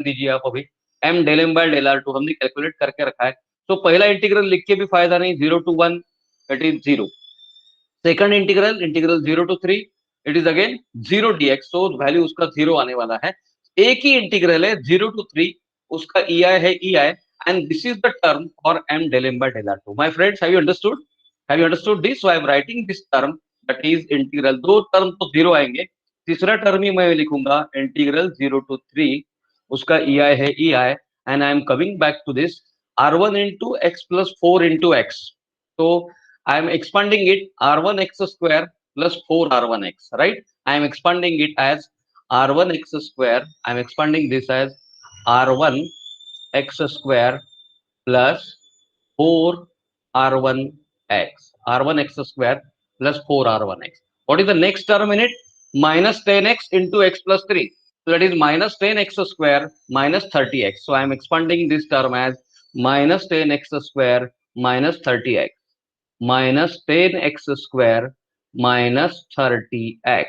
दीजिए आप अभी। m del m by del r2 हमने कैलकुलेट करके रखा है, तो पहला इंटीग्रल लिख के भी फायदा नहीं, 0 to 1 that is 0। Second integral, integral 0 to 3 it is again 0 dx, so value उसका 0 आने वाला है। एक ही इंटीग्रल है 0 to 3, उसका ei है ei, and this is the term for m del m by del r2। My friends, have you understood? Have you understood this? So I am writing this term that is integral, दो term तो 0 आएंगे, तीसरा term ही मैं लिखूंगा integral 0 to 3, उसका ei है ei, and I am coming back to this r1 into x plus 4 into x। तो I am expanding it r1 x square plus 4 r1x, right? I am expanding it as r1 x square. I am expanding this as r1 x square plus 4 r1x. r1 x square plus 4 r1x. What is the next term in it? Minus 10x into x plus 3. So that is minus 10x square minus 30x. So I am expanding this term as minus 10x square minus 30x. minus 10x square minus 30x.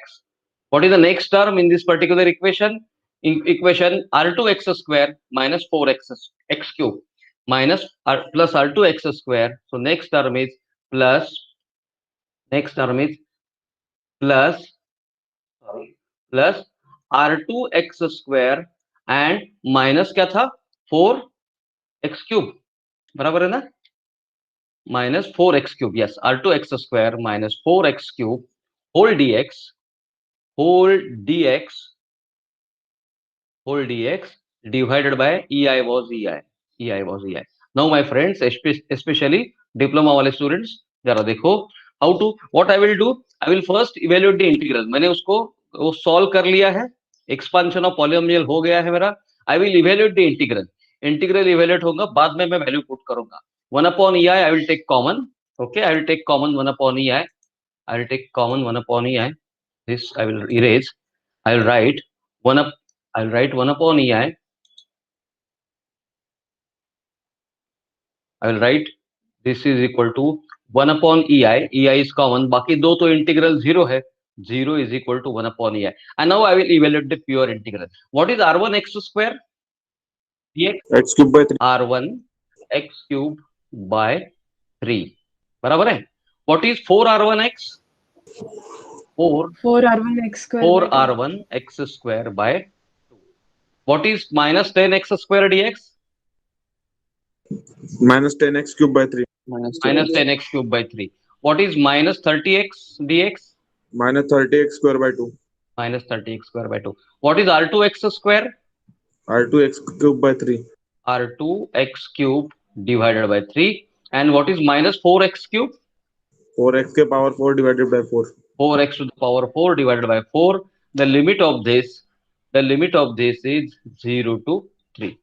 What is the next term in this particular equation? In equation r2x square minus 4x x cube minus plus r2x square. So next term is plus, next term is plus, sorry, plus r2x square and minus क्या था, 4x cube, बराबर है ना, minus 4x cube, yes, r2x square minus 4x cube whole dx, whole dx, whole dx divided by ei was ei, ei was ei। now my friends, especially diploma वाले students, जरा देखो how to, what I will do, I will first evaluate the integral। मैंने उसको वो solve कर लिया है, expansion of polynomial हो गया है मेरा। I will evaluate the integral, integral evaluate होगा, बाद में मैं value put करूंगा। 1 upon ei I will take common, okay, I will take common 1 upon ei, I will take common 1 upon ei, this I will erase, I will write 1 up, I will write 1 upon ei, I will write this is equal to 1 upon ei, ei is common, बाकी दो तो integral 0 है, 0 is equal to 1 upon ei, and now I will evaluate the pure integral। what is r1 x square? x cube by 3, r1 x cube by 3, बराबर है। what is 4r1x? 4 4r1x square 4 by 2. r1 x square by 2। what is minus 10x square dx? minus 10x cube by 3, minus 10x cube by 3। what is minus 30x dx? minus 30x square by 2, minus 30x square by 2। what is r2x square? r2x cube by 3, r2x cube divided by 3, and what is minus 4x cube? 4x के power 4 divided by 4, 4x to the power 4 divided by 4। the limit of this, the limit of this is 0 to 3,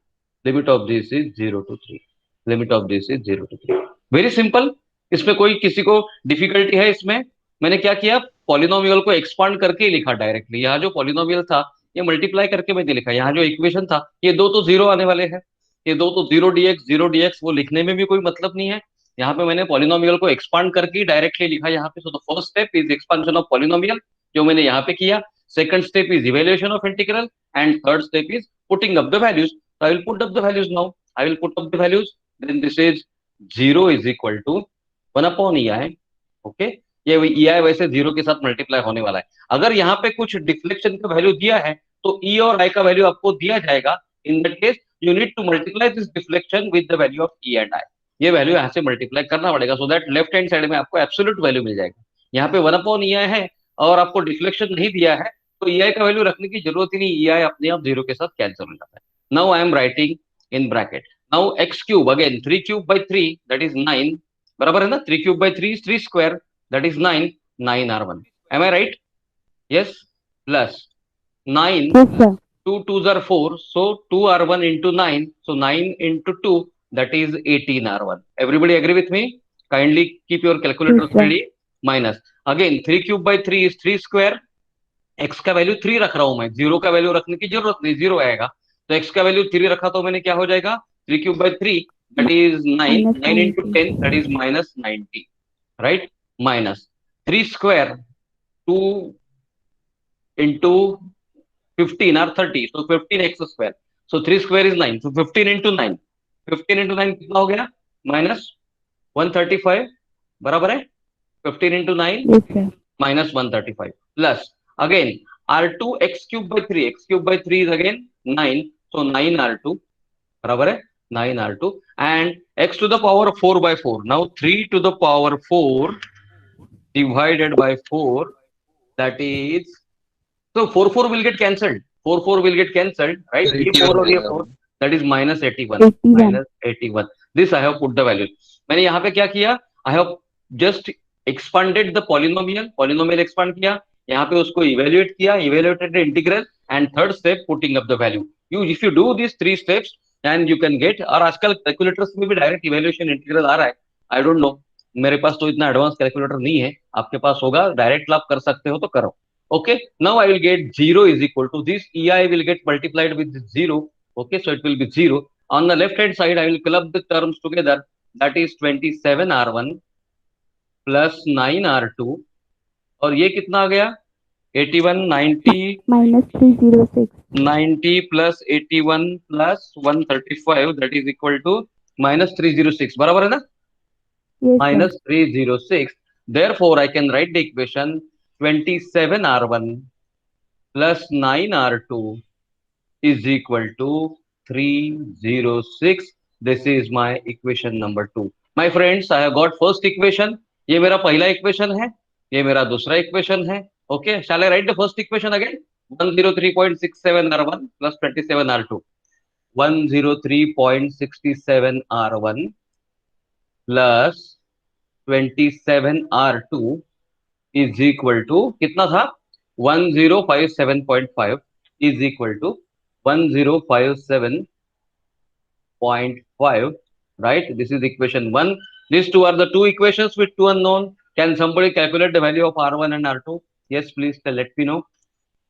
limit of this is 0 to 3, limit of this is 0 to 3। Very simple, इसमें कोई किसी को difficulty है इसमें? मैंने क्या किया, polynomial को एक्सपांड करके ही लिखा डायरेक्टली। यहाँ जो पॉलिनोमियल था ये मल्टीप्लाई करके मैंने लिखा, यहाँ जो इक्वेशन था ये दो तो 0 आने वाले हैं, ये दो तो 0 dx, वो लिखने में भी कोई मतलब नहीं है। यहाँ पे मैंने पॉलिनोमियल को एक्सपांड करके डायरेक्टली लिखा यहाँ पे। So the first step is expansion of polynomial, जो मैंने यहाँ पे किया। Second step is evaluation of integral, and third step is putting up the values. I will put up the values now, I will put up the values, then this is 0 is equal to 1 upon ei, okay. ये ei वैसे 0 के साथ multiply होने वाला है। अगर यहाँ पे कुछ डिफ्लेक्शन का वैल्यू दिया है तो e और i का वैल्यू आपको दिया जाएगा। In that case you need to multiply this deflection with the value of e and i। ये वैल्यू यहाँ से मल्टीप्लाई करना पड़ेगा, so that left hand side में आपको एब्सोल्यूट वैल्यू मिल जाएगा। यहाँ पे 1 अपॉन ei है और आपको डिफ्लेक्शन नहीं दिया है, तो ei का वैल्यू रखने की जरूरत ही नहीं, ei अपने आप 0 के साथ कैंसिल हो जाता है। Now I am writing in bracket, now x cube again 3 cube by 3 that is 9, बराबर है ना, 3 cube by 3 3 square that is 9, 9r1, am I right? Yes, plus 9 2 2s are 4, so 2r1 into 9, so 9 into 2 that is 18r1। everybody agree with me? kindly keep your calculators ready। minus again 3 cube by 3 is 3 square, x का value 3 रख रहा हूं मैं, 0 का value रखने की जरूरत नहीं, 0 आएगा। तो x का वैल्यू 3 रखा तो मैंने क्या हो जाएगा, 3 cube by 3 that is 9, 9 into 10 that is minus 90, right? minus 3 square 2 into 15 or 30, so 15x square, So 3 square is 9. So 15 into 9. 15 into 9 कितना हो गया? Minus 135. बराबर है? 15 into 9 Yes, sir. minus 135. Plus, again, R2 x cube by 3. X cube by 3 is again 9. So 9 R2. बराबर है? 9 R2. And x to the power 4 by 4. Now 3 to the power 4 divided by 4. That is, so 4 will get cancelled. 4 will get cancelled, right? ये 4 और ये 4, that is minus 81. 81. Minus 81. This I have put the value. मैंने यहाँ पे क्या किया? I have just expanded the polynomial. Polynomial expand किया. यहाँ पे उसको evaluate किया. Evaluated the integral. And third step, putting up the value. If you do these 3 steps, and you can get. और आजकल कैलकुलेटर्स में भी डायरेक्ट इवेल्युएशन इंटीग्रल आ रहा है. I don't know. मेरे पास तो इतना एडवांस कैलकुलेटर नहीं है. आपके पास होगा, डायरेक्ट आप कर सकते हो तो करो. Okay, now I will get 0 is equal to this EI will get multiplied with 0. Okay, so it will be 0. On the left hand side, I will club the terms together. That is 27 R1 plus 9 R2. और ये कितना आ गया? 81, 90, Minus 306. 90 plus 81 plus 135. That is equal to minus 306. बराबर है ना? Yes, Minus sir. 306. Therefore, I can write the equation 27 R1 plus 9 R2 is equal to 306. This is my equation number 2. My friends, I have got first equation. ये मेरा पहला equation है. ये मेरा दूसरा equation है. Okay, shall I write the first equation again? 103.67 R1 plus 27 R2. 103.67 R1 plus 27 R2 is equal to कितना था? 1057.5 is equal to 1057.5, right? This is equation 1. These two are the two equations with two unknown. Can somebody calculate the value of R1 and R2? Yes, please let me know.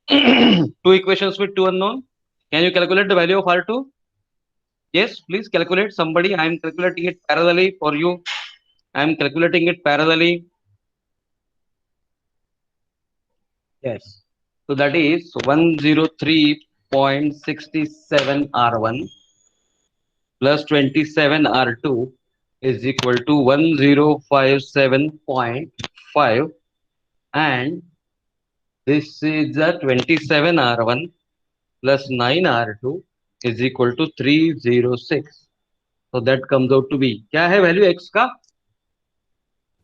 Two equations with two unknown. Can you calculate the value of R2? Yes, please calculate. Somebody, I am calculating it parallelly for you. I am calculating it parallelly. Yes. So that is 103.67 R1 plus 27 R2 is equal to 1057.5, and this is the 27 R1 plus 9 R2 is equal to 306. So that comes out to be, क्या है value x का?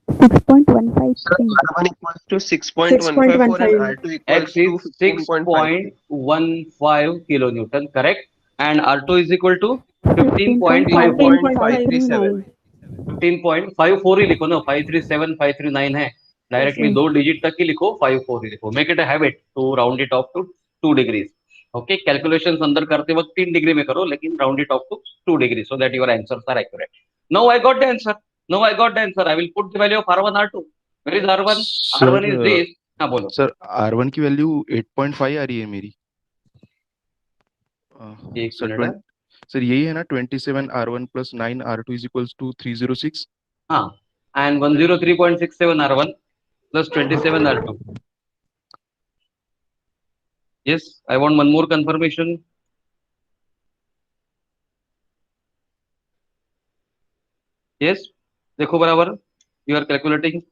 6.153. R1 equals to 6.154 and R2 equals X is to 15.53. 6.15 kilonewton, correct? And R2 is equal to 15.537. 15.54 ही लिखो ना. 537 539 है. Directly 2 digit तक ही लिखो. 54 ही लिखो. Make it a habit to round it off to 2 degrees. Okay, calculations अंदर करते वक्त 3 डिग्री में करो, लेकिन round it off to 2 degree so that your answers are accurate. Now I got the answer. Now I got the answer. I will put the value of R1, R2. Where is R1? Sir, R1 is this. हाँ बोलो. Sir R1 की value 8.5 आ रही है मेरी. एक sir minute. Sir यही है ना 27 R1 plus 9 R2 is equals to 306. हाँ, and 103.67 R1 plus 27 R2. Yes, I want one more confirmation. Yes, देखो बराबर. You are calculating.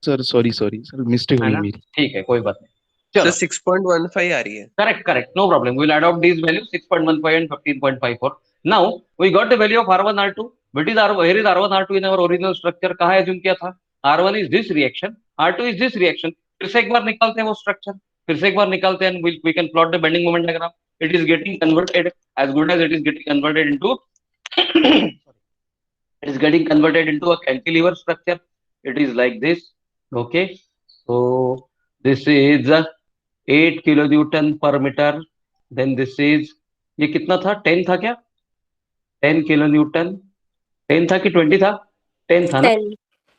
Sir sorry sir mistake हुई मेरी. ठीक है, कोई बात नहीं. चलो. So 6.15 आ रही है. Correct. No problem. We will adopt these values 6.15 and 15.54. Now we got the value of R1, R2. But here is R1, R2 in our original structure. कहाँ assume किया था? R1 is this reaction, R2 is this reaction. फिर से एक बार निकालते हैं वो structure. फिर से एक बार निकालते हैं, and we can plot the bending moment diagram. It is getting converted as good as it is getting converted into. It is getting converted into a cantilever structure. It is like this. Okay. So this is 8 kilonewton per meter. Then this is, ये कितना था? 10 था क्या? 10 kilonewton. 10 था कि 20 था? 10 था ना?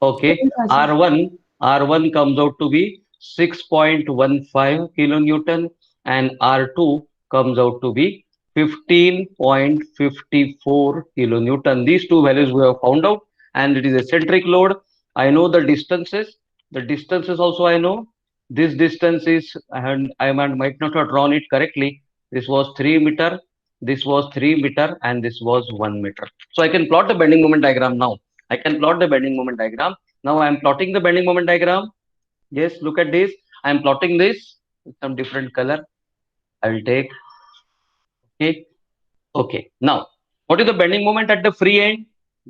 Okay. R1 comes out to be 6.15 kilonewton and R2 comes out to be 15.54 kilonewton. These two values we have found out, and it is a centric load. I know the distances. The distances also I know. This distance is, and I might not have drawn it correctly. this was 3 meter, this was 3 meter, and this was 1 meter. So I can plot the bending moment diagram now. I can plot the bending moment diagram. Now I am plotting the bending moment diagram. Yes, look at this. I am plotting this with some different color. I will take, okay. Okay. Now, what is the bending moment at the free end?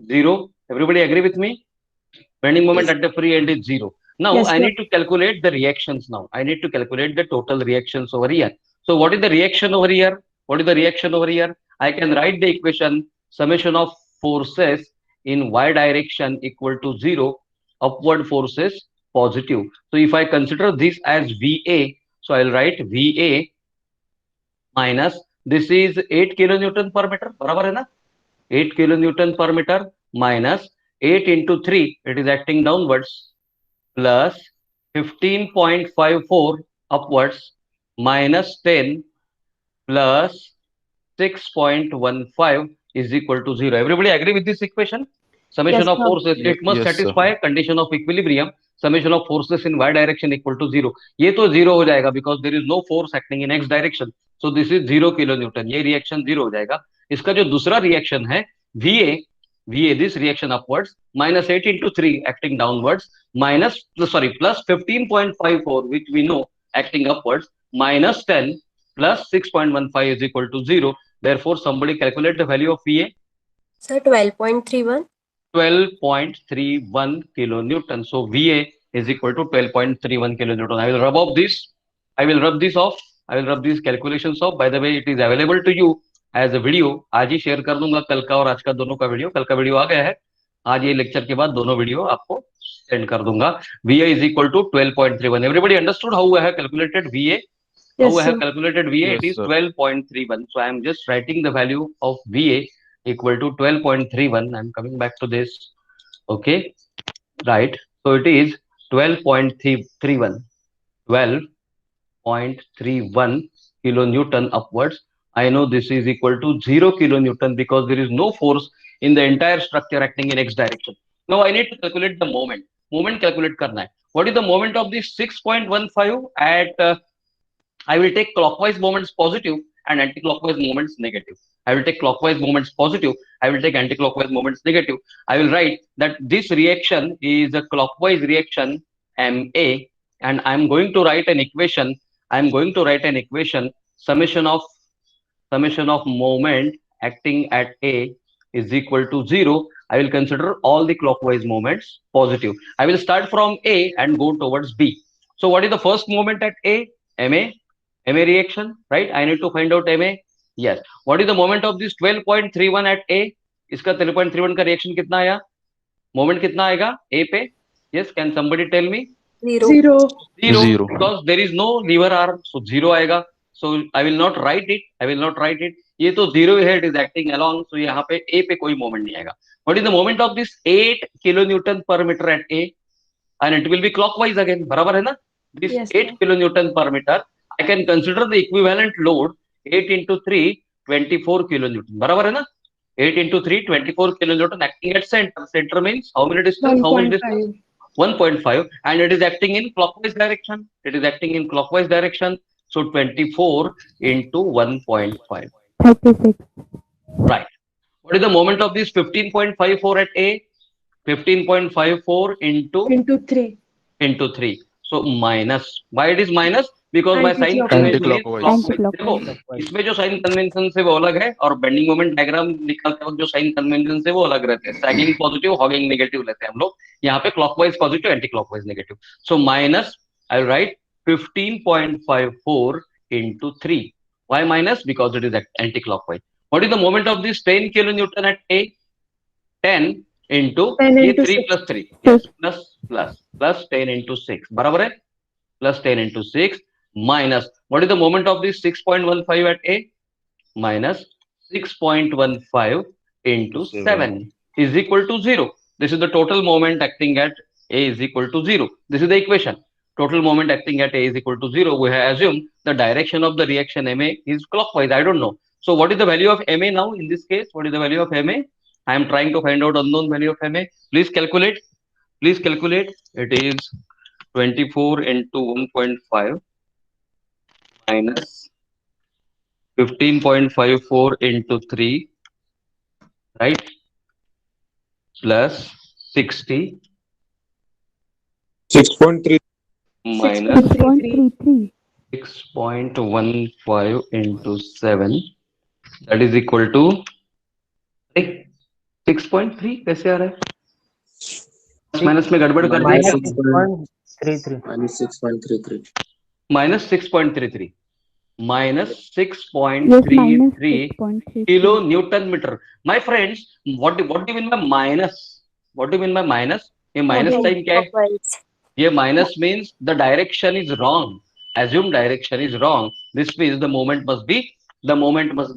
0. Everybody agree with me? Bending moment Yes. at the free end is 0. Now Yes, I sir. need to calculate the reactions now. I need to calculate the total reactions over here. So what is the reaction over here? What is the reaction over here? I can write the equation summation of forces in y direction equal to 0, upward forces positive. So if I consider this as VA, so I'll write VA minus, this is 8 kilonewton per meter, बराबर है ना? 8 kilonewton per meter minus 8 into 3, it is acting downwards, plus 15.54 upwards minus 10 plus 6.15 is equal to 0. Everybody agree with this equation? Summation Yes, of sir. forces, it must Yes, sir. satisfy condition of equilibrium. Summation of forces in y direction equal to 0. ये तो 0 हो जाएगा because there is no force acting in x direction. So this is 0 kilonewton. ये reaction 0 हो जाएगा. इसका जो दूसरा reaction है VA, this reaction upwards, minus 8 into 3 acting downwards, minus, sorry, plus 15.54 which we know acting upwards, minus 10 plus 6.15 is equal to 0. Therefore, somebody calculate the value of VA. Sir, 12.31. 12.31 kilonewton. So VA is equal to 12.31 kilonewton. I will rub off this. I will rub this off. I will rub these calculations off. By the way, it is available to you as a video. आज ही share कर दूंगा कल का और आज का दोनों का वीडियो. कल का वीडियो आ गया है. आज ये लेक्चर के बाद दोनों वीडियो आपको सेंड कर दूंगा. VA is equal to 12.31. Everybody understood how I have calculated VA? How Yes, I have sir. calculated VA? Yes, It is sir. 12.31. So I am just writing the value of VA equal to 12.31. I'm coming back to this. Okay, right. So it is 12.31. 12.31 kilonewton upwards. I know this is equal to 0 kilonewton because there is no force in the entire structure acting in x direction. Now I need to calculate the moment. Moment calculate करना है. What is the moment of this 6.15 at I will take clockwise moments positive and anti-clockwise moments negative. I will take clockwise moments positive. I will take anti-clockwise moments negative. I will write that this reaction is a clockwise reaction MA, and I'm going to write an equation. I'm going to write an equation summation of moment acting at A is equal to 0. I will consider all the clockwise moments positive. I will start from A and go towards B. So what is the first moment at A? MA reaction, right? I need to find out MA. Yes. What is the moment of this 12.31 at A? इसका 12.31 का reaction कितना आया? Moment कितना आएगा A पे? Yes. Can somebody tell me? 0. 0. Because there is no lever arm, so 0 आएगा. So I will not write it. ये तो 0 है. It is acting along. So यहाँ पे A पे कोई moment नहीं आएगा. What is the moment of this 8 kilonewton per meter at A? And it will be clockwise again. बराबर है ना? This Yes, 8 sir. kilonewton per meter. I can consider the equivalent load 8 into 3, 24 kilonewton. बराबर है ना? 8 into 3, 24 kilonewton acting at center. Center means how many distance? How much distance? 1.5, and it is acting in clockwise direction. So 24 into 1.5. 36. Right. What is the moment of this 15.54 at A? 15.54 into 3. into 3. So minus. Why it is minus? Because my sign Anti-clockwise. convention is Anti-clockwise. clockwise. Anti-clockwise. इसमें जो sign convention से वो अलग है और bending moment diagram निकालते वक्त जो साइन कन्वेंशन से वो अलग रहते हैं. सैगिंग पॉजिटिव, हॉगिंग नेगेटिव लेते हैं हम लोग. यहाँ पे clockwise positive, anti clockwise negative. So minus, I will write 15.54 into 3. Why minus? Because it is anti-clockwise. What is the moment of this 10 kilonewton at A? 10 into 10 ये into 3 6. plus 3. Yes, plus 10 into 6. बराबर है? Plus 10 into 6 minus. What is the moment of this 6.15 at A? Minus 6.15 into 7 is equal to 0. This is the total moment acting at A is equal to 0. This is the equation. Total moment acting at A is equal to 0. We have assumed the direction of the reaction MA is clockwise. I don't know. So what is the value of MA now in this case? What is the value of MA? I am trying to find out unknown value of MA. Please calculate. It is 24 into 1.5 minus 15.54 into 3, right? Plus 60 6.3. minus 6.33. 6.15 into 7, that is equal to 6.3 कैसे आ रहा है? Minus में गड़बड़ कर दिया Minus क्या? -6.33. minus 6.33. Minus 6.33 minus Yes, minus 6.33 6.33. kilo Newton meter. My friends, what do you mean by minus? What do you mean by minus? ये minus sign क्या है? Clockwise. ये minus means the direction is wrong. Assume direction is wrong. This means the moment must be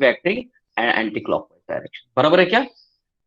acting anti-clockwise direction. बराबर है क्या?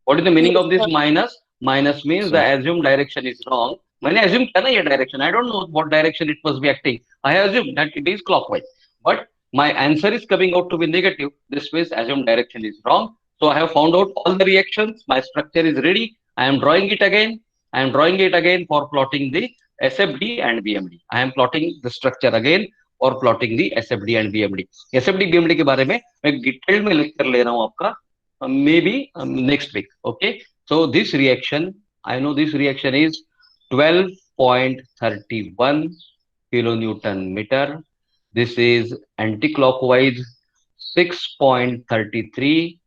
What is the meaning Yes, of this sir. minus? Minus means the assumed direction is wrong. मैंने assume किया ना ये direction. I don't know what direction it must be acting. I assume that it is clockwise. But my answer is coming out to be negative. This means assumed direction is wrong. So I have found out all the reactions. My structure is ready. I am drawing it again. I am drawing it again for plotting the SFD and BMD. I am plotting the structure again for plotting the SFD and BMD. SFD BMD के बारे में मैं detail में lecture ले रहा हूँ आपका maybe next week. Okay, so this reaction, I know this reaction is 12.31 kilonewton meter. This is anti-clockwise 6.33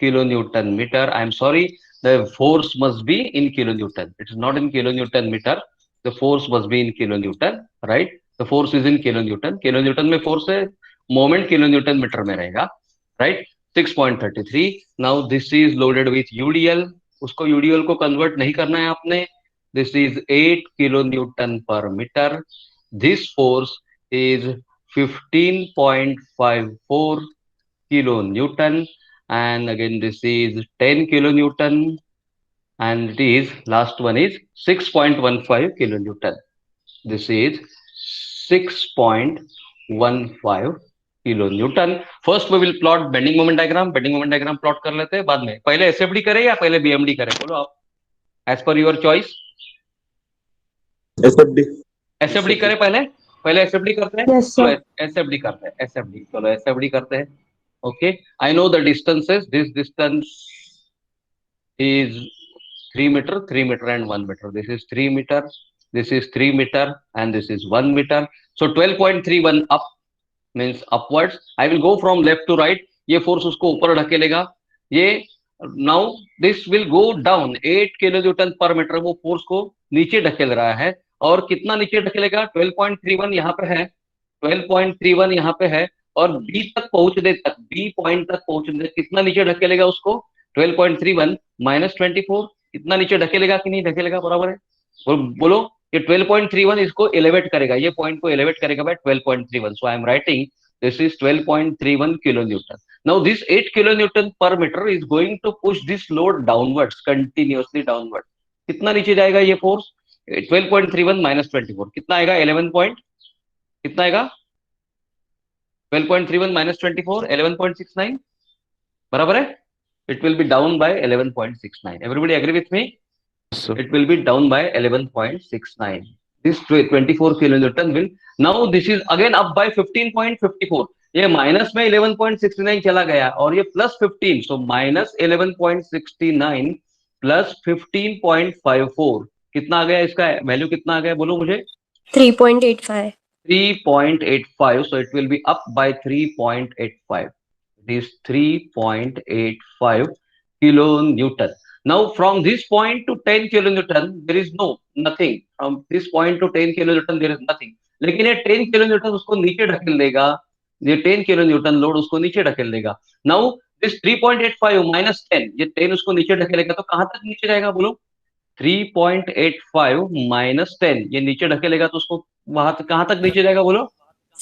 kilonewton meter. I am sorry, the force must be in kilonewton. It is not in kilonewton meter. The force must be in kilonewton, right? The force is in kilonewton. Kilonewton में force है, moment kilonewton meter में रहेगा, right? 6.33. Now this is loaded with UDL. उसको UDL को convert नहीं करना है आपने. This is 8 kilonewton per meter. This force is 15.54 kilonewton, and again this is 10 kilonewton, and it is last one is 6.15 kilonewton. This is 6.15 kilonewton. First we will plot bending moment diagram. Bending moment diagram plot कर लेते हैं बाद में. पहले SFD करें या पहले BMD करें? बोलो आप. As per your choice. SFD. SFD करें पहले. पहले SFD करते हैं. Yes, sir. SFD करते हैं. SFD. चलो SFD करते हैं. Okay. I know the distances. This distance is 3 meter, 3 meter and 1 meter. This is 3 meter. This is 3 meter and this is 1 meter. So 12.31 up means upwards. I will go from left to right. ये force उसको ऊपर ढकेलेगा. ये now this will go down 8 kilonewton per meter. वो force को नीचे ढकेल रहा है. और कितना नीचे ढकेलेगा? 12.31 यहाँ पे है. 12.31 यहाँ पे है और B तक पहुंचने तक, B पॉइंट तक पहुंचने तक कितना नीचे ढकेलेगा उसको? 12.31 minus 24. इतना नीचे ढकेलेगा कि नहीं ढकेलेगा? बराबर है. बोलो ये 12.31 इसको एलिवेट करेगा, ये पॉइंट को एलिवेट करेगा by 12.31. So I am writing this is 12.31 kilonewton. Now this 8 kilonewton per meter is going to push this load downwards, continuously downwards. कितना नीचे जाएगा ये फोर्स? 12.31 minus 24 कितना आएगा? 11 point. कितना आएगा? 12.31 minus 24 11.69. बराबर है. It will be down by 11.69. Everybody agree with me? So It will be down by 11.69. This 24 kilonewton will, now this is again up by 15.54. ये माइनस में 11.69 चला गया और ये प्लस 15. सो माइनस 11.69 प्लस 15.54 कितना आ गया? इसका वैल्यू कितना आ गया? बोलो मुझे. 3.85. 3.85. So it will be up by 3.85. It is 3.85 kilonewton. Now from this point to 10 kilonewton there is nothing. From this point to 10 kilonewton there is nothing. लेकिन ये 10 kilonewton उसको नीचे ढकेल देगा. ये 10 kilonewton लोड उसको नीचे ढकेल देगा. Now this 3.85 minus 10, ये 10 उसको नीचे ढकेलेगा तो कहां तक नीचे जाएगा? बोलो. 3.85 minus 10 ये नीचे ढकेलेगा तो उसको वहां तक कहां तक नीचे जाएगा? बोलो.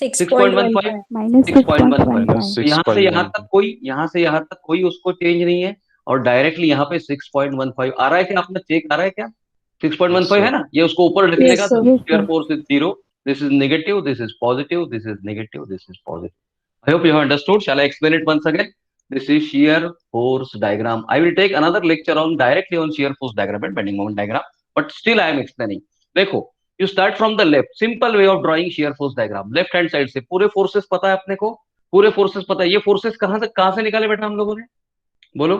6.15. Minus 6.15. 6.15. यहाँ से यहाँ तक कोई, यहाँ से यहाँ तक कोई उसको चेंज नहीं है और डायरेक्टली यहाँ पे 6.15 आ रहा है क्या? आपने चेक आ रहा है क्या? 6.15 है ना? ये उसको ऊपर ढकेलेगा Yes, तो sir. shear force is 0. This is negative, this is positive, this is negative, this is positive. I hope you have understood. Shall I explain it once again? This is shear force diagram. I will take another lecture on directly on shear force diagram and bending moment diagram, but still I am explaining. देखो, you start from the left. Simple way of drawing shear force diagram. Left hand side से पूरे forces पता है अपने को, पूरे forces पता है। ये फोर्सेस कहां से निकाले बेटा हम लोगों ने, बोलो,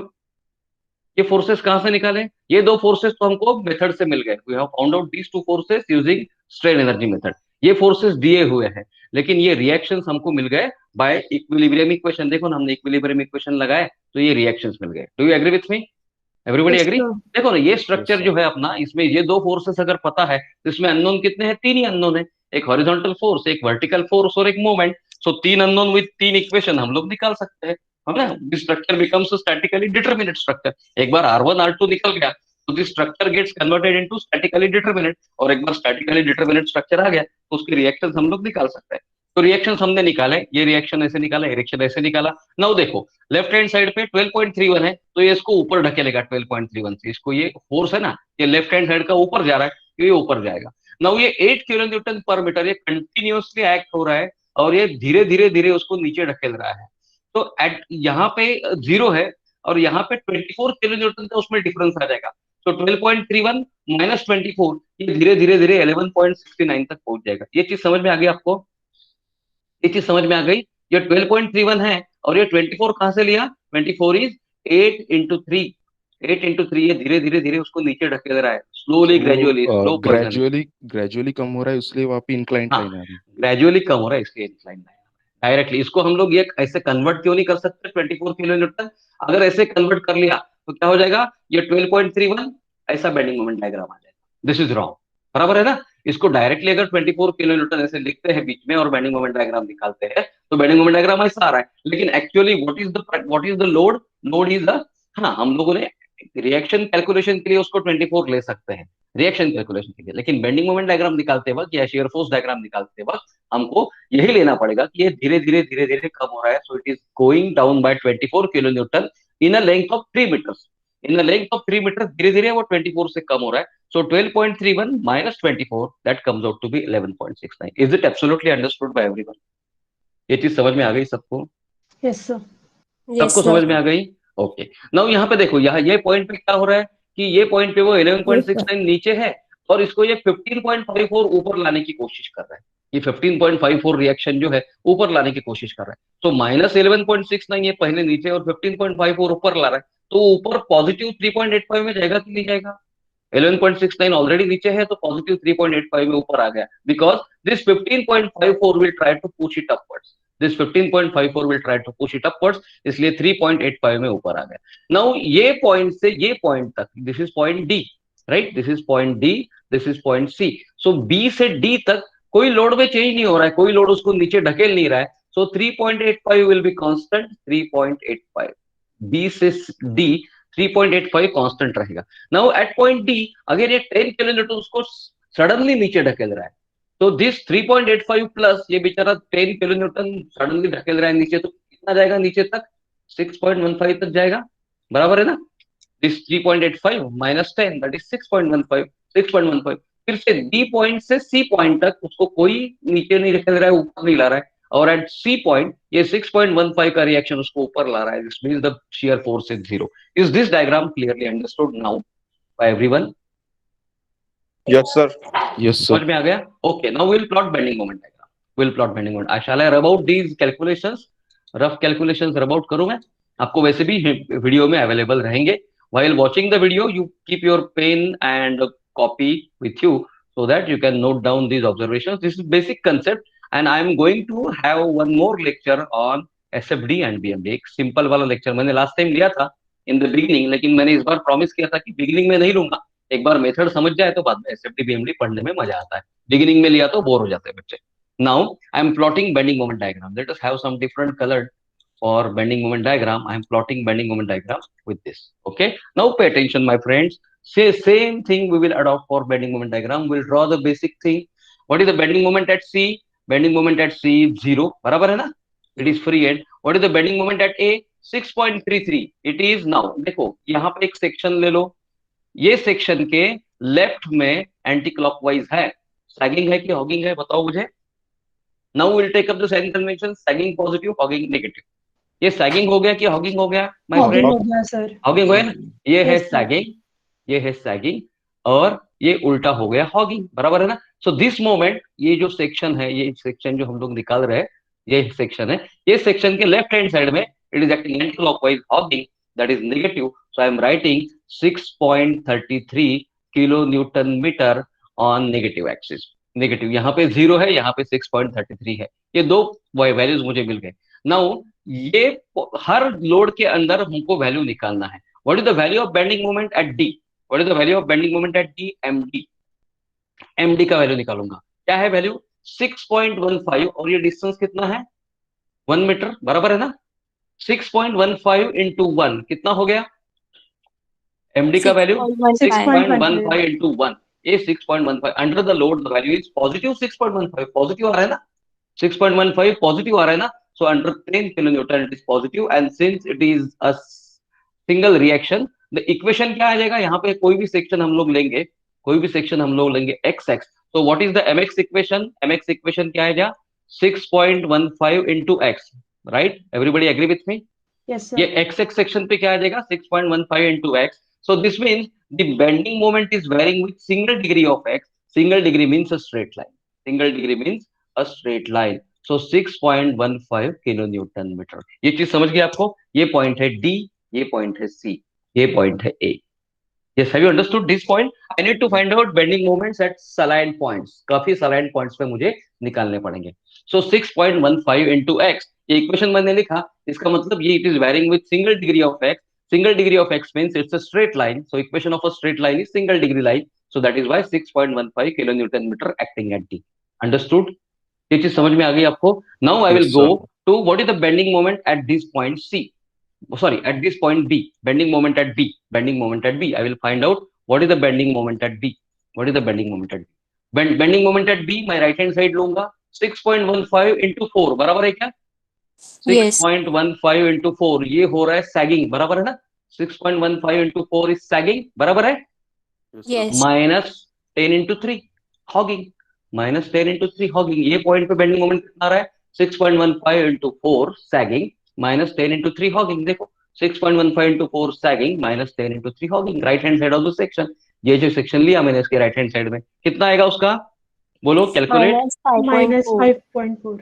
ये फोर्सेस कहां से निकाले? ये दो फोर्सेस तो हमको मेथड से मिल गए, we have found out these two forces using strain energy method. ये फोर्सेस दिए हुए हैं, लेकिन ये रिएक्शंस हमको मिल गए बाय इक्विलिब्रियम इक्वेशन। देखो ना, हमने इक्विलिब्रियम इक्वेशन लगाए तो ये रिएक्शंस मिल गए। Do you agree with me? Everybody Yes, agree? sir. देखो ना, ये Yes, स्ट्रक्चर sir. जो है अपना, इसमें ये दो फोर्सेस अगर पता है तो इसमें अननोन कितने हैं? तीन ही अननोन है, एक हॉरिजॉन्टल फोर्स, एक वर्टिकल फोर्स और एक मोमेंट। सो तीन अननोन विद तीन इक्वेशन हम लोग निकाल सकते हैं, है ना? This structure becomes statically determinate structure. एक बार R1 R2 निकल गया तो this structure gets converted into statically determinate, और एक बार स्टैटिकली डिटरमिनेट स्ट्रक्चर आ गया तो उसके रिएक्शंस हम लोग निकाल सकते हैं। तो रिएक्शंस हमने निकाले, ये रिएक्शन ऐसे निकाला, ये रिएक्शन ऐसे निकाला। नाउ देखो, लेफ्ट हैंड साइड पे 12.31 है तो ये इसको ऊपर ढकेलेगा 12.31 से। इसको, ये फोर्स है ना, ये लेफ्ट हैंड साइड का ऊपर जा रहा है तो ये ऊपर जाएगा। नाउ ये 8 किलो न्यूटन पर मीटर, ये कंटिन्यूअसली एक्ट हो रहा है और ये धीरे धीरे धीरे उसको नीचे ढकेल रहा है। तो एट यहाँ पे 0 है और यहाँ पे 24 किलो न्यूटन का उसमें डिफरेंस आ जाएगा। तो 12.31 माइनस 24, ये धीरे धीरे धीरे 11.69 तक पहुंच जाएगा। ये चीज समझ में आ गई आपको? ये चीज समझ में आ गई? ये 12.31 है और ये 24 कहां से लिया? 24 इज 8 into 3, 8 into 3, ये धीरे धीरे धीरे उसको नीचे ढकेल रहा है, slowly gradually, slow person. Gradually कम हो रहा है, इसलिए वहां पे इंक्लाइंड हाँ, लाइन आ रही है। ग्रेजुअली कम हो रहा है इसलिए इंक्लाइन डायरेक्टली। इसको हम लोग ये ऐसे कन्वर्ट क्यों नहीं कर सकते 24 किलो न्यूटन? अगर ऐसे कन्वर्ट कर लिया तो क्या हो जाएगा? ये 12.31 ऐसा बेंडिंग मोमेंट डायग्राम आ जाएगा। दिस इज रॉन्ग, बराबर है ना? इसको डायरेक्टली अगर 24 किलो न्यूटन ऐसे लिखते हैं बीच में और बेंडिंग मोमेंट डायग्राम निकालते हैं तो बेंडिंग मोमेंट डायग्राम ऐसा आ रहा है। लेकिन actually what is the load? Load is the, हाँ, हम लोगों ने रिएक्शन कैलकुलेशन के लिए उसको 24 ले सकते हैं, रिएक्शन कैलकुलेशन के लिए, लेकिन बेंडिंग मोमेंट डायग्राम निकालते वक्त या शेयर फोर्स डायग्राम निकालते वक्त हमको यही लेना पड़ेगा कि ये धीरे धीरे कम हो रहा है। So it is going down by 24 kilo newton in a length of 3 meters. In a length of 3 meter धीरे धीरे वो 24 से कम हो रहा है। सो 12.31 minus 24, that comes out to be 11.69. Is it absolutely understood by everyone? ये चीज समझ में आ गई सबको? Yes, sir. सबको Yes, समझ sir. में आ गई? ओके। नाउ यहाँ पे देखो, यहाँ ये पॉइंट पे क्या हो रहा है कि ये पॉइंट पे वो 11.69 नीचे है और इसको ये 15.54 ऊपर लाने की कोशिश कर रहा है। ये 15.54 रिएक्शन जो है ऊपर लाने की कोशिश कर रहा है। तो माइनस 11.69 ये पहले नीचे और 15.54 ऊपर ला रहा है, तो ऊपर पॉजिटिव 3.85 में जाएगा कि नहीं जाएगा? 11.69 ऑलरेडी नीचे है तो पॉजिटिव 3.85 में ऊपर आ गया, because this 15.54 will try to push it upwards. This 15.54 will try to push it upwards, इसलिए 3.85 में ऊपर आ गया। नाउ ये पॉइंट से ये पॉइंट तक, this is point D, right? This is point D, this is point C. So B से डी तक कोई लोड में चेंज नहीं हो रहा है, कोई लोड उसको नीचे ढकेल नहीं रहा है। सो 3.85 विल बी कांस्टेंट, 3.85। बी से डी 3.85 कांस्टेंट रहेगा। नाउ एट पॉइंट डी अगर ये 10 किलो न्यूटन उसको सडनली नीचे ढकेल रहा है, तो दिस 3.85 प्लस ये बेचारा 10 किलो न्यूटन सडनली ढकेल रहा है नीचे, तो कितना जाएगा नीचे तक? 6.15 तक जाएगा, बराबर है ना? This 3.85 minus 10, that is 6.15, 6.15। फिर से डी पॉइंट से सी पॉइंट तक उसको कोई नीचे नहीं ढकेल रहा है, ऊपर नहीं ला रहा है, और एट सी पॉइंट ये 6.15 का रिएक्शन उसको ऊपर ला रहा है। This means the shear force is 0. Is this diagram clearly understood now by everyone? Yes, sir. Yes, sir. समझ में आ गया? Okay, now we'll plot bending moment diagram. We'll plot bending moment. I shall I rub out these calculations? Rough calculations rub out करूं मैं? आपको वैसे भी video में available रहेंगे। While watching the video, you keep your pen and copy with you so that you can note down these observations. This is basic concept, and I am going to have one more lecture on SFD and BMD। एक simple वाला lecture मैंने last time लिया था in the beginning, लेकिन मैंने इस बार promise किया था कि बिगिनिंग में नहीं लूंगा। एक बार मेथड समझ जाए तो बाद में SFD BMD पढ़ने में मजा आता है, बिगिनिंग में लिया तो बोर हो जाते हैं बच्चे। Now I am plotting bending moment diagram. Let us have some different coloured for bending moment diagram. I am plotting bending moment diagram with this. Okay, now pay attention, my friends. Say same thing we will adopt for bending moment diagram. We'll draw the basic thing. What is the bending moment at C? Bending moment at C is 0, बराबर है ना? It is free end. What is the bending moment at A? 6.33. It is now. देखो यहाँ पे एक section ले लो, ये section के लेफ्ट में एंटी क्लॉकवाइज है, सैगिंग है कि हॉगिंग है, बताओ मुझे। Now we'll take up the sagging convention, sagging positive, hogging negative. ये सैगिंग हो गया कि हॉगिंग हो गया माय फ्रेंड? हो गया सर। हॉगिंग हो गया ना? ये है Yes, sir. सैगिंग, ये है सैगिंग, और ये उल्टा हो गया हॉगिंग, बराबर है ना? सो दिस मोमेंट, ये जो सेक्शन है, ये सेक्शन जो हम लोग निकाल रहे हैं, ये सेक्शन है, ये सेक्शन के लेफ्ट हैंड साइड में it is acting anti clockwise hogging, that is negative, so I am writing 6.33 kilo newton meter on negative axis. Negative, यहाँ पे 0 है, यहाँ पे 6.33 है, ये दो वैल्यूज मुझे मिल गए। नाउ ये हर लोड के अंदर हमको वैल्यू निकालना है। What is the value of bending moment eight D? What is the value of bending moment eight D? MD, MD का वैल्यू निकालूंगा। क्या है वैल्यू? 6.15, और ये डिस्टेंस कितना है? 1 मीटर, बराबर है ना? 6.15 इंटू 1 कितना हो गया? एमडी का वैल्यू 6.15 इंटू 1, ये 6.15 under the load the value is positive 6.15, positive आ रहा है ना, 6.15 पॉजिटिव आ रहा है ना, so under 10 kilo newton it is positive, and since it is a single reaction, the equation क्या आ जाएगा? यहाँ पे कोई भी सेक्शन हम लोग लेंगे, कोई भी सेक्शन हम लोग लेंगे एक्स एक्स, तो what is the mx equation? mx equation क्या है? जा 6.15 into x, right? Everybody agree with me? Yes, sir. ये एक्स एक्स सेक्शन पे क्या आ जाएगा? 6.15 into x, so this means the bending moment is varying with single degree of x, single degree means a straight line, single degree means a straight line, so 6.15 kilo newton meter. ये चीज समझ गए आपको? ये point है D, ये point है सी, ये पॉइंट है ए। Yes, have you understood this point? I need to find out bending moments at saline points. काफी saline points पे मुझे निकालने पड़ेंगे। So 6.15 into x, ये इक्वेशन मैंने लिखा, इसका मतलब ये it is varying with single degree of x. Single degree of x means it's a straight line. So equation of a straight line is single degree line. So that is why 6.15 kilonewton meter acting at D. Understood? ये चीज समझ में आ गई आपको? Now I will Yes, go sir. to what is the bending moment at this point C. Sorry, at this point B, bending moment at B, bending moment at B. I will find out what is the bending moment at B. What is the bending moment at B? Bending moment at B, मैं right hand side लूंगा, 6.15 into 4, बराबर है क्या? Yes. 6.15 into 4, ये हो रहा है sagging, बराबर है ना? 6.15 into 4 is sagging, बराबर है? Yes. Minus 10 into 3, hogging. Minus 10 into 3, hogging. ये पॉइंट पे बेंडिंग मोमेंट कितना आ रहा है? 6.15 into 4 sagging minus 10 into 3 hogging. देखो 6.15 into 4 sagging minus 10 into 3 hogging, right hand side of the section. ये जो सेक्शन लिया मैंने इसके राइट हैंड साइड में, कितना आएगा उसका? बोलो, calculate. Minus 5.4.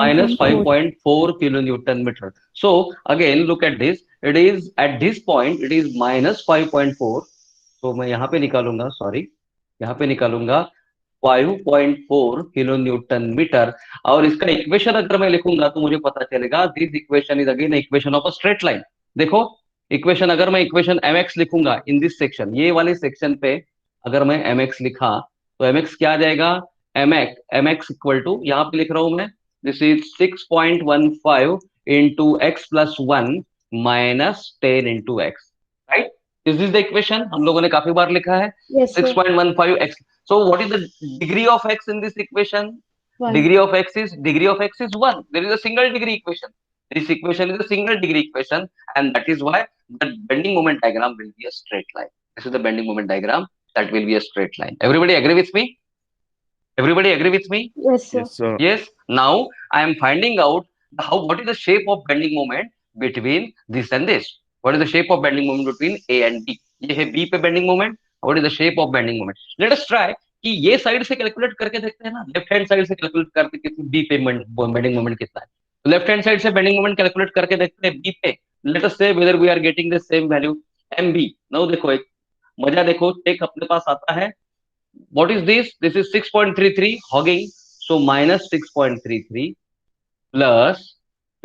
Minus 5.4 kilo newton meter. So again look at this, it is at this point it is minus 5.4, तो मैं यहाँ पे निकालूंगा, सॉरी यहाँ पे निकालूंगा 5.4 किलो न्यूटन मीटर, और इसका इक्वेशन अगर मैं लिखूंगा तो मुझे पता चलेगा this equation is again equation of a straight line. देखो इक्वेशन, अगर मैं इक्वेशन mx लिखूंगा इन दिस सेक्शन, ये वाले सेक्शन पे अगर मैं mx लिखा तो mx क्या आ जाएगा? mx इक्वल टू, यहाँ पे लिख रहा हूं मैं, this is 6.15 into x plus 1 minus 10 into x, right? This is the equation, हम लोगों ने काफी बार लिखा है। Yes, sir. 6.15 x. So what is the degree of x in this equation? One. Degree of x is 1. There is a single degree equation. This equation is a single degree equation, and that is why the bending moment diagram will be a straight line. This is the bending moment diagram that will be a straight line. Everybody agree with me? Everybody agree with me? Yes, sir. Yes, sir. Yes. Now I am finding out what is the shape of bending moment between this and this. What is the shape of bending moment between A and B? ये है B पे bending moment. What is the shape of bending moment? Let us try कि ये side से calculate करके देखते हैं ना, लेफ्ट हैंड साइड से कैलकुलेट करके कितनी बी पे बेंडिंग मोमेंट कितना है, तो लेफ्ट हैंड साइड से बेंडिंग मोमेंट कैलकुलेट करके देखते हैं बी पे। Let us see whether we are getting the same value mb। Now देखो एक मजा, देखो टेक अपने पास आता है, what is this? This is 6.33 hogging, so minus 6.33 plus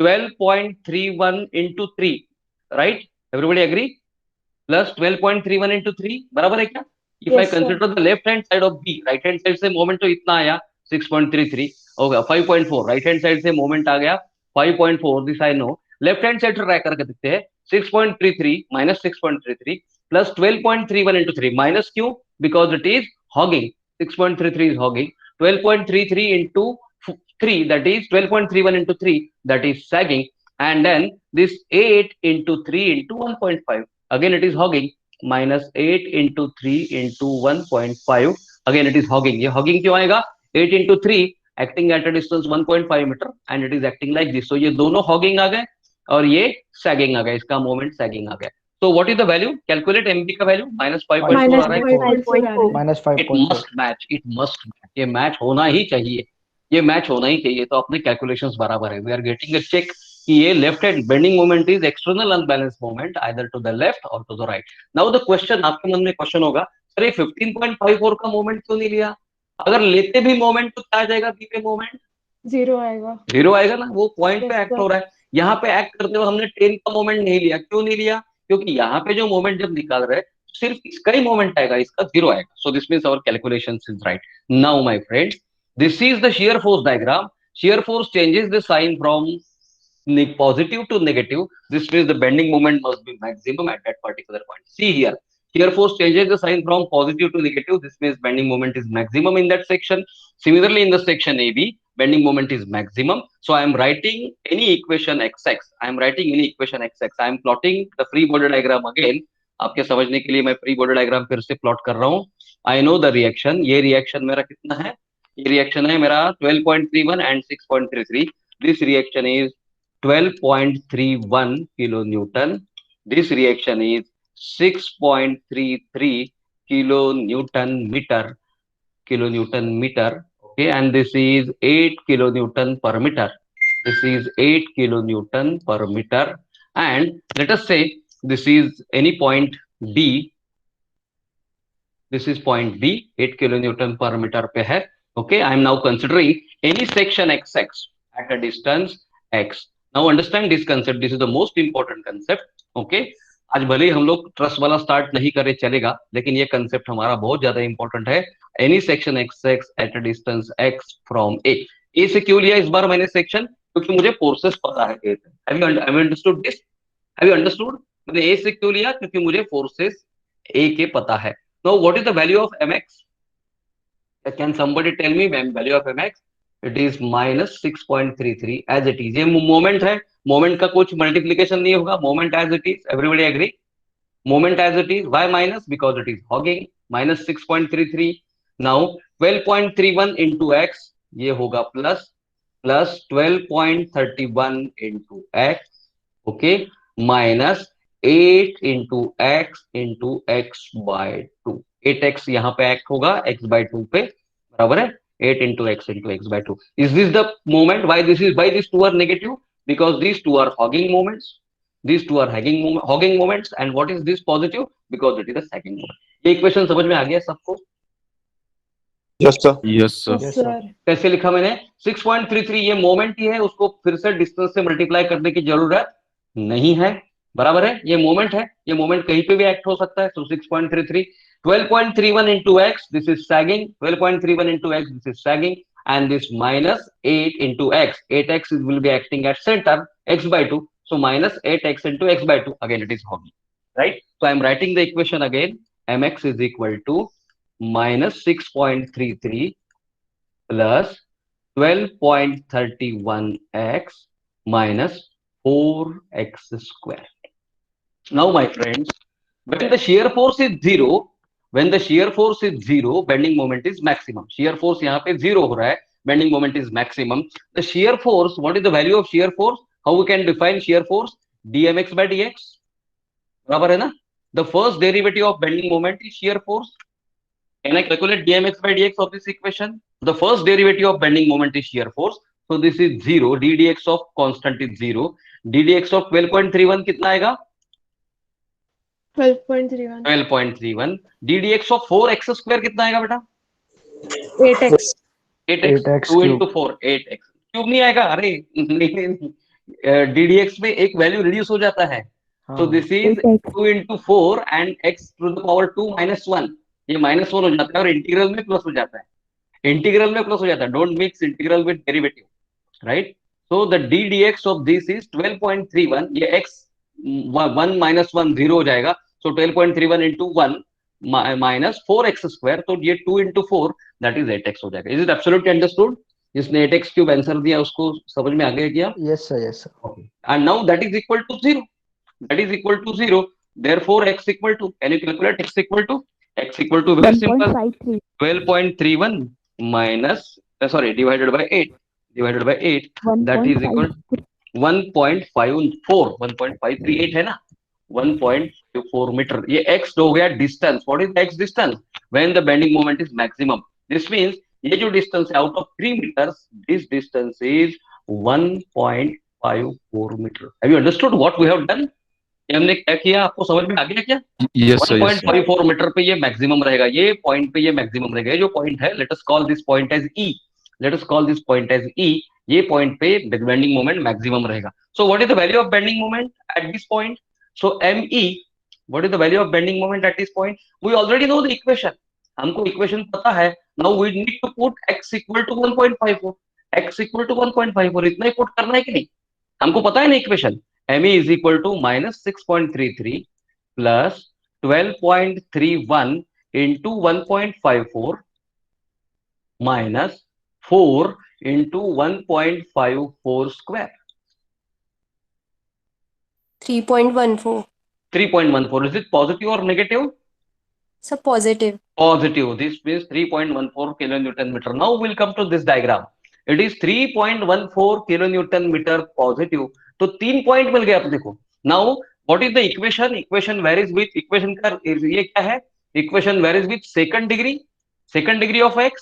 12.31 into 3, right? Everybody agree? Plus 12.31 into 3, बराबर है क्या? If I Yes, sir. consider the left hand side of B, right hand side से मोमेंट तो इतना आया 6.33 हो गया 5.4, राइट हैंड साइड से मोमेंट आ गया 5.4, this I know. Left hand side से ट्राई करके देखते हैं, 6.33 माइनस 6.33 प्लस 12.31 into 3, माइनस क्यों? Because it is hugging, 6.33 is hogging, 12.33 into 3, that is 12.31 into 3, that is sagging, and then this 8 into 3 into 1.5, again it is hogging, minus 8 into 3 into 1.5, again it is hogging। ये hogging क्यों आएगा? 8 into 3 acting at a distance 1.5 meter and it is acting like this, so ये दोनों hogging आ गए और ये sagging आ गया, इसका moment sagging आ गया। So what is the value? Calculate MB का value, minus 5.4 आ रहा है। -5.4. minus It 5.4. must match, it must match, ये मैच होना ही चाहिए। ये मैच होना ही चाहिए, तो अपने कैलकुलेशंस बराबर है। We are getting a check कि ये left hand bending moment is external unbalance moment either to the left or to the right. Now the question, आपके मन में क्वेश्चन होगा, सर ये 15.54 का मोमेंट क्यों नहीं लिया? अगर लेते भी मोमेंट तो क्या आ जाएगा बी पे मोमेंट? 0 आएगा। 0 आएगा ना, वो पॉइंट पे Yes, एक्ट sir. हो रहा है। यहाँ पे एक्ट करते हुए हमने 10 का मोमेंट नहीं लिया, क्यों नहीं लिया? क्योंकि यहाँ पे जो मोमेंट जब निकाल रहे हैं सिर्फ इसका ही मोमेंट आएगा, इसका 0 आएगा। So this means our calculation is right. Now my friends, this is the shear force diagram. Shear force changes the sign from positive to negative. This means the bending moment must be maximum at that particular point. See here, shear force changes the sign from positive to negative. This means bending moment is maximum in that section. Similarly, in the section AB, bending moment is maximum. So I am writing any equation xx. I am writing any equation xx. I am plotting the free body diagram again. आपके समझने के लिए मैं free body diagram फिर से plot कर रहा हूँ। आई नो द रिएक्शन, ये रिएक्शन मेरा कितना है? ये रिएक्शन है मेरा 12.31 and 6.33. This reaction is 12.31 kilonewton. This reaction is 6.33 kilonewton meter. Okay, and this is 8 kilonewton per meter. This is 8 kilonewton per meter. And let us say this is any point B. This is point B, 8 kilonewton per meter पे है. Okay, I am now considering any section xx at a distance x. Now understand this concept. This is the most important concept. Okay, आज भले ही हम लोग truss वाला start नहीं करें चलेगा, लेकिन ये कंसेप्ट हमारा बहुत ज्यादा इंपॉर्टेंट है। Any section xx at a distance x from A. A से क्यों लिया इस बार मैंने सेक्शन? क्योंकि मुझे फोर्सेस पता है A से। Have you understood this? Have you understood? मैंने A से क्यों लिया? क्योंकि मुझे फोर्सेस A के पता है। Now, what is the value of mx? Can somebody tell me value of mx? It is minus 6.33 as it is. ये मोमेंट है, मोमेंट का कुछ मल्टीप्लीकेशन नहीं होगा, moment as it is. Everybody agree? Moment as it is. Why minus? Because it is hogging. Minus 6.33। Now 12.31 into x, ये होगा plus 12.31 into x, okay, minus 8 into x by 2. 8x यहाँ पे act होगा x by 2 पे, बराबर है 8 into x by 2. Is this the moment? Why these two are negative? Because these two are hogging moments. These two are hogging moments. And what is this positive? Because it is the second moment. ये equation समझ में आ गया सबको? Yes, sir. Yes, sir. Yes, sir. कैसे लिखा मैंने? 6.33 ये moment ही है, उसको फिर से डिस्टेंस से मल्टीप्लाई करने की जरूरत नहीं है, बराबर है। ये मोमेंट है, ये मोमेंट कहीं पे भी एक्ट हो सकता है। सो 6.33, 12.31 into x, this is sagging. 12.31 into x, this is sagging, and this minus 8 into x. 8x will be acting at center, x by 2. So minus 8x into x by 2. Again, it is hogging, right? So I am writing the equation again. Mx is equal to minus 6.33 plus 12.31x minus 4x square. Now, my friends, when the shear force is zero, bending moment is maximum. Shear force यहाँ पे 0 हो रहा है, bending moment is maximum. The shear force, what is the value of shear force? How we can define shear force? dmx by dx, बराबर है ना? The first derivative of bending moment is shear force. Can I calculate dmx by dx of this equation? The first derivative of bending moment is shear force. So this is 0. ddx of constant is 0. ddx of 12.31 कितना आएगा? 12.31. 12.31. ddx of 4x square कितना आएगा बेटा? 8x. 8x 2 into 4 8x cube नहीं आएगा? अरे नहीं, ddx में एक वैल्यू रिड्यूस हो जाता है। So this is 2 into 4 and x to the power 2 minus 1. ये minus 1 हो जाता है और इंटीग्रल में प्लस हो जाता है। इंटीग्रल में प्लस हो जाता है। Don't mix integral with derivative, right? So the ddx of this is 12.31. ये x 1 minus 1 0 हो जाएगा। So 12.31 into 1 minus 4x square. तो ये 2 into 4 that is 8x हो जाएगा। Is it absolutely understood? जिसने 8x क्यूब आंसर दिया उसको समझ में आ गया क्या? Yes, sir. Yes, sir. Okay. And now that is equal to 0. That is equal to 0. Therefore, x equal to, can you calculate x equal to? X equal to very simple. 1.53. 12.31 minus, divided by 8. Divided by 8. That is equal to 1.54. 1.538 है ना? 1.54 meter. ये x हो गया distance. What is the x distance? When the bending moment is maximum. This means ये जो distance है out of 3 meters, this distance is 1.54 meter. Have you understood what we have done? ये हमने क्या किया, आपको समझ में आ गया क्या? Yes, sir. Yes, sir. 1.54 meter पे ये मैक्सिमम रहेगा, ये पॉइंट पे ये मैक्सिमम रहेगा। ये जो पॉइंट है, let us call this point as E, let us call this point as E. ये पॉइंट पे बेंडिंग मोमेंट मैक्सिमम रहेगा। So what is the value of bending moment at this point? So ME, what is the value of bending moment at this point? We already know the equation, हमको equation पता है। Now we need to put x equal to 1.54, x equal to 1.54, इतना ही put करना है कि नहीं? हमको पता है ना equation, ME is equal to -6.33 plus 12.31 into 1.54 minus 4 into 1.54 square, 3.14. 3.14. Is it positive or negative? So positive. Positive. This means 3.14 kilonewton meter. Now we'll come to this diagram. It is 3.14 kilonewton meter positive. तो 3 point मिल गया आप देखो। Now what is the equation? Equation varies with equation का ये क्या है? Equation varies with second degree of x.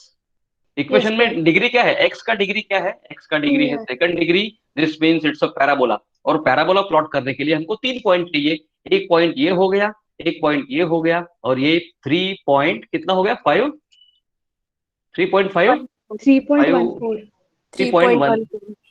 Equation में degree क्या है? x का डिग्री क्या है? x का डिग्री है second degree. This means it's a parabola, और पैराबोला प्लॉट करने के लिए हमको 3 पॉइंट चाहिए। एक पॉइंट ये हो गया, एक पॉइंट ये हो गया, और ये 3 पॉइंट कितना हो गया? 5, 3.5, 3.14. 3.1।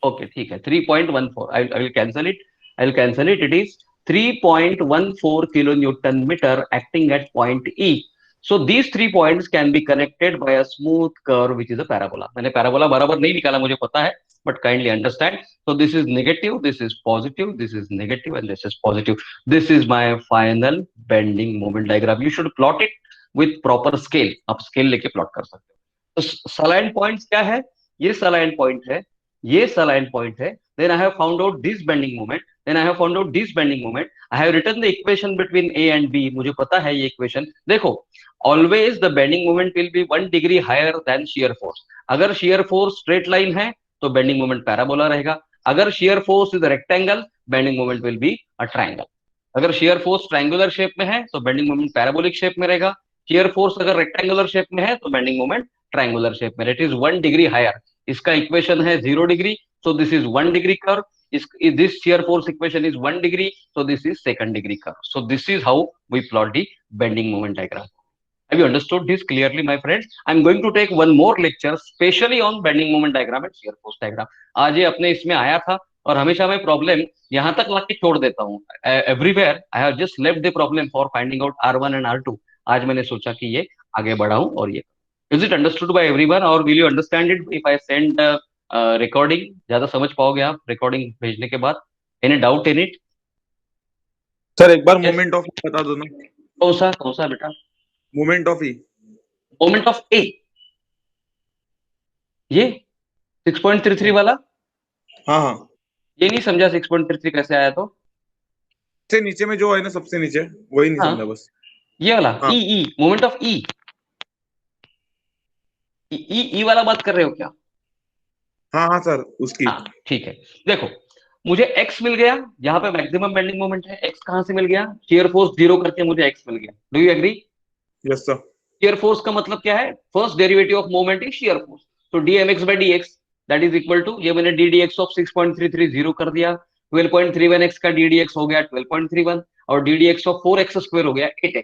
ओके ठीक है, 3.14। I will cancel it, I will cancel it. It is 3.14 kilonewton meter acting at point E. So these 3 points can be connected by a smooth curve which is a parabola. मैंने parabola बराबर नहीं निकाला, मुझे पता है, but kindly understand. So this is negative, this is positive, this is negative, and this is positive. This is my final bending moment diagram. You should plot it with proper scale. आप scale लेके plot कर सकते हो। तो saline points क्या है? ये saline point है, ये saline point है। Then I have found out this bending moment. Then I have found out this bending moment. I have written the equation between A and B. मुझे पता है ये equation। देखो, always the bending moment will be 1 degree higher than shear force. अगर shear force straight line है तो bending moment parabola रहेगा। अगर shear force is a rectangle, bending moment will be a triangle. अगर shear force triangular shape में है तो bending moment parabolic shape में रहेगा। shear force अगर rectangular shape में है तो bending moment triangular shape में। It is 1 degree higher. इसका equation है 0 degree, so this is 1 degree curve. This shear force equation is 1 degree, so this is second degree curve. So this is how we plot the bending moment diagram. Have you understood this clearly, my friends? I'm going to take one more lecture specially on bending moment diagram and shear force diagram. आज ये अपने इसमें आया था और हमेशा मैं problem यहाँ तक लाके छोड़ देता हूँ। Everywhere I have just left the problem for finding out R1 and R2. आज मैंने सोचा कि ये आगे बढ़ाऊं और ये। Is it understood by everyone, or will you understand it if I send recording? ज्यादा समझ पाओगे आप recording भेजने के बाद? Any doubt in it? Sir एक बार Yes. मोमेंट ऑफ बता दो ना। कौन सा बेटा? Moment of E. Moment of A, ये 6.33 वाला? हाँ हाँ, ये नहीं समझा 6.33 कैसे आया? तो से नीचे में जो है ना, सबसे नीचे, वही नहीं हाँ। समझा बस। ये वाला हाँ। ई मोमेंट ऑफ ई वाला बात कर रहे हो क्या? हाँ हाँ सर, उसकी। हाँ ठीक है। देखो, मुझे x मिल गया, यहाँ पे मैक्सिमम बेंडिंग मोमेंट है। x कहाँ से मिल गया? शियर फोर्स 0 करके मुझे x मिल गया। Do you agree? Yes sir. Shear force का मतलब क्या है? First derivative of moment is shear force. तो dmx by dx that is equal to, ये मैंने ddx ऑफ 6.33 0 कर दिया। 12.31x का ddx हो गया 12.31, और ddx ऑफ 4x स्क्वायर हो गया 8x।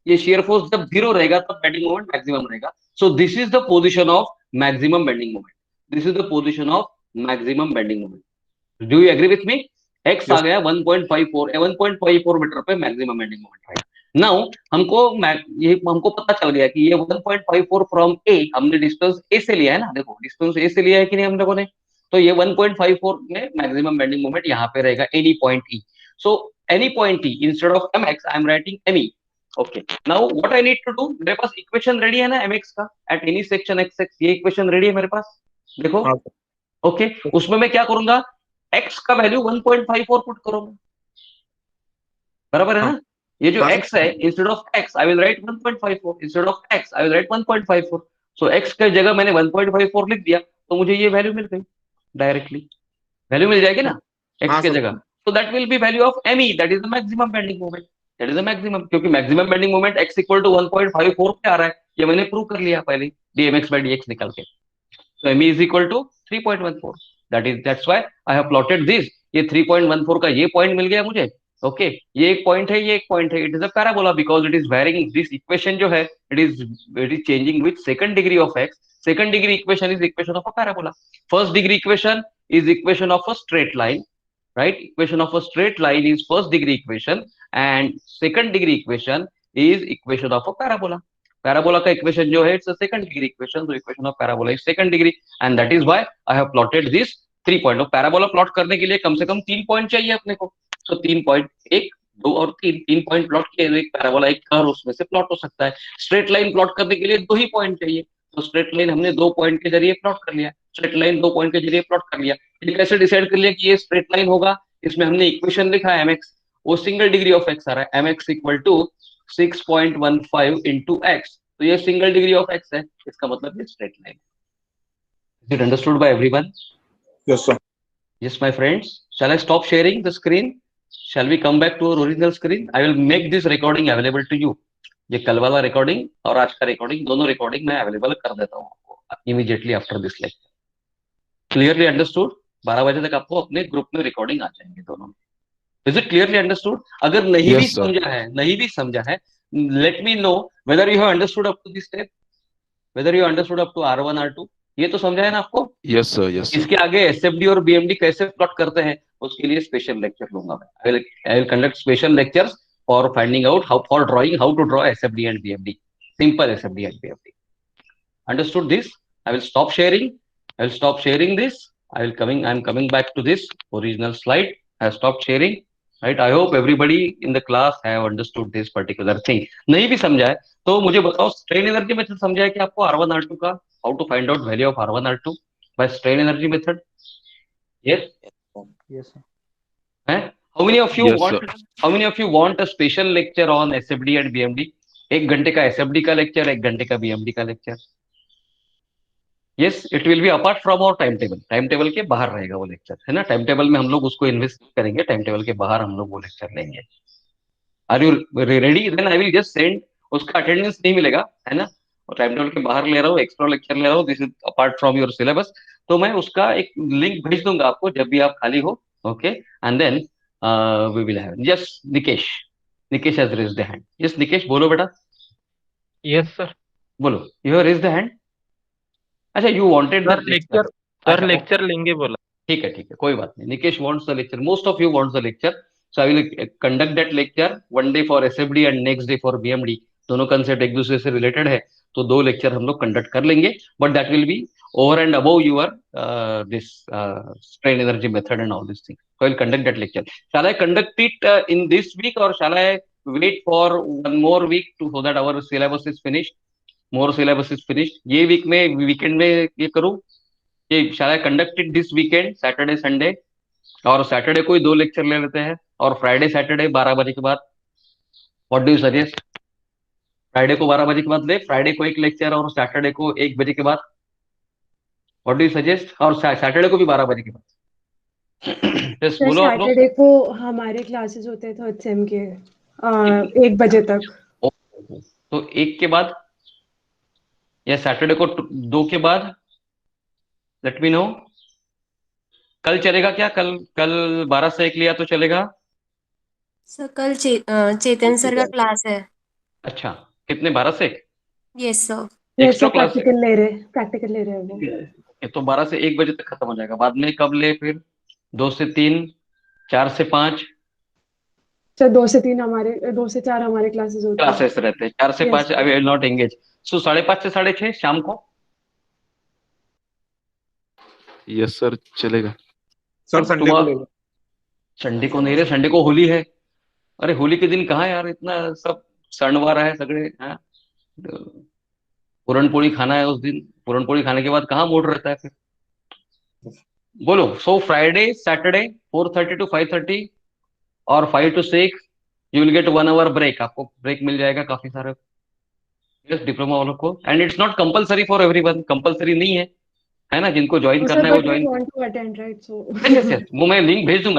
ये शियर फोर्स जब 0 रहेगा तब बेंडिंग मोमेंट मैक्सिमम रहेगा। So this is the position of maximum bending moment. This is the position of maximum bending moment. Do you agree with me? x आ गया 1.54 meter पे मैक्सिमम बेंडिंग मोमेंट रहेगा। Now हमको पता चल गया कि ये 1.54 फ्रॉम ए, हमने डिस्टेंस ए से लिया है ना। देखो डिस्टेंस ए से लिया है कि नहीं हम लोगों ने? तो ये 1.54 में मैक्सिमम बेंडिंग मोमेंट यहाँ पे रहेगा any point E. So any point E, instead of mx I am writing me. Okay, now what I need to do, मेरे पास इक्वेशन रेडी है ना mx का एट एनी सेक्शन xx। ये equation ready है मेरे पास, देखो। हाँ। ओके, उसमें मैं क्या करूंगा? x का वैल्यू 1.54 पुट करूंगा, बराबर है ना? ये जो हाँ। x है, instead of x I will write 1.54, instead of x I will write 1.54। So x के जगह मैंने 1.54 लिख दिया, तो मुझे ये वैल्यू मिल गई, डायरेक्टली वैल्यू मिल जाएगी ना x हाँ, के सर। जगह। So that will be value of me, that is the maximum bending moment. That is the maximum, क्योंकि maximum bending moment x equal to 1.54 पे आ रहा है। ये मैंने प्रूव कर लिया पहले dmx by dx निकाल के। So me is equal to 3.14. That's why I have plotted this. ये 3.14 का ये पॉइंट मिल गया मुझे। ओके ये एक पॉइंट है, ये एक पॉइंट है। It is a parabola because it is varying, this equation जो है it is changing with second degree of x. Second degree equation is equation of a parabola. First degree equation is equation of a straight line, right? Equation of a straight line is first degree equation and second degree equation is equation of a parabola. Parabola का equation जो है it's a second degree equation, so equation of parabola is second degree and that is why I have plotted this 3 point. Parabola plot करने के लिए कम से कम 3 point चाहिए अपने को। so 3 पॉइंट, 1 2 और 3 पॉइंट प्लॉट किए, एक पैराबोला एक कर्व उसमें से प्लॉट हो सकता है। स्ट्रेट लाइन प्लॉट करने के लिए 2 ही पॉइंट चाहिए, तो स्ट्रेट लाइन हमने 2 पॉइंट के जरिए प्लॉट कर लिया। स्ट्रेट लाइन 2 पॉइंट के जरिए प्लॉट कर लिया। ये कैसे डिसाइड कर लिया कि ये स्ट्रेट लाइन होगा? इसमें हमने इक्वेशन लिखा है mx, वो सिंगल डिग्री ऑफ x आ रहा है, mx equal to 6.15 into x, तो ये सिंगल डिग्री ऑफ x है, इसका मतलब ये straight line. Is it understood by everyone? Yes, sir. Yes, my friends. Shall I stop sharing the screen? Shall we come back to our original screen? I will make this recording available to you. ये कल वाला recording और आज का recording, दोनों recording मैं available कर देता हूँ आपको immediately after this lecture. Clearly understood? 12 बजे तक आपको अपने ग्रुप में रिकॉर्डिंग आ जाएंगे दोनों। Is it clearly understood? अगर नहीं भी समझा है, let me know whether you have understood up to this step, whether you understood up to R1 R2। ये तो समझा है ना आपको? Yes sir, yes. इसके आगे SFD और BMD कैसे प्लॉट करते हैं उसके लिए स्पेशल लेक्चर लूंगा मैं। I will conduct special lectures for finding out for drawing how to draw SFD and BMD, simple SFD and BMD। Understood this? I will stop sharing this. I'm coming back to this original slide. I have stopped sharing, right? I hope everybody in the class have understood this particular thing. नहीं भी समझा है तो मुझे बताओ, strain energy method समझा है कि आपको R1 R2 का how to find out value of R1 R2 by strain energy method? Yes, sir. How many of you Yes, want? How many of you want a special lecture on SFD and BMD? 1 घंटे का SFD का lecture, 1 घंटे का BMD का lecture. Yes, it will be apart from our time table. Time table के बाहर रहेगा वो लेक्चर, है ना? टाइम टेबल में हम लोग उसको इन्वेस्ट करेंगे, टाइम टेबल के बाहर हम लोग वो लेक्चर लेंगे। Are you ready? Then I will just send, उसका अटेंडेंस नहीं मिलेगा, है ना? और टाइम टेबल के बाहर ले रहा हूँ, एक्स्ट्रा लेक्चर ले रहा हूँ, this is apart from your syllabus. तो मैं उसका एक लिंक भेज दूंगा आपको जब भी आप खाली हो, okay? And then we will have. Yes Nikesh has raised the hand. Yes Nikesh, बोलो बेटा। Yes sir. बोलो, you have raised the hand. अच्छा, you wanted the lecture? Sir lecture लेंगे बोला। ठीक है, कोई बात नहीं। Nikesh wants the lecture, most of you wants the lecture, so I will conduct that lecture, 1 day for SFD and next day for BMD। दोनों concept एक दूसरे से रिलेटेड है, तो 2 लेक्चर हम लोग कंडक्ट कर लेंगे, but that will be over and above your this strain energy method and all this thing. So I will conduct that lecture. Shall I conduct it in this week or shall I wait for 1 more week so that our syllabus is finished? More syllabus is finished. ये week में, weekend में ये करूँ? ये shall I conduct it this weekend, Saturday Sunday? और Saturday को ही 2 lecture ले लेते हैं और फ्राइडे सैटरडे 12 बजे के बाद। What do you suggest? Friday को 12 बजे के बाद ले, फ्राइडे को 1 लेक्चर और सैटरडे को 1 बजे के बाद। What do you suggest? और सैटरडे को भी 12 बजे के बाद। बोलो आप लोग। सैटरडे को हमारे क्लासेस होते हैं थर्ड सेम के 1 बजे तक। तो 1 के बाद या सैटरडे को 2 के बाद? Late me no. कल चलेगा क्या? कल 12 से 1 लिया तो चलेगा? सर कल चेतन सर का क्लास है। अच्छा, कितने? 12 से 1? Yes sir. एक्स्ट्रा क्लास है। प्रैक्टिकल ले रहे हैं वो। ये तो 12 से 1 बजे तक खत्म हो जाएगा। बाद में कब ले फिर? 2 से 3, 4 से 5? सर 2 से 3 हमारे, 2 से 4 हमारे क्लासेस होते हैं। क्लासेस रहते हैं 4 से 5। I will not engage. So 5:30 से 6:30 शाम को। यस सर, चलेगा। सर संडे को ले लो। संडे को नहीं रे, संडे को होली है। अरे होली के दिन कहाँ यार, इतना सब सणवार है सगळे। हाँ, पुरणपोळी खाना है उस दिन। पुरणपोळी खाने के बाद कहाँ मूड रहता है फिर? बोलो। सो फ्राइडे सैटरडे 4:30 to 5:30 और 5 to 6 you will get 1 hour break. आपको ब्रेक मिल जाएगा काफी सारे। यस, डिप्लोमा वालों को। And it's not compulsory for everyone, compulsory नहीं है, है ना? जिनको ज्वाइन करना है वो join. Want to attend right, so yes वो मैं लिंक भेज दूंगा।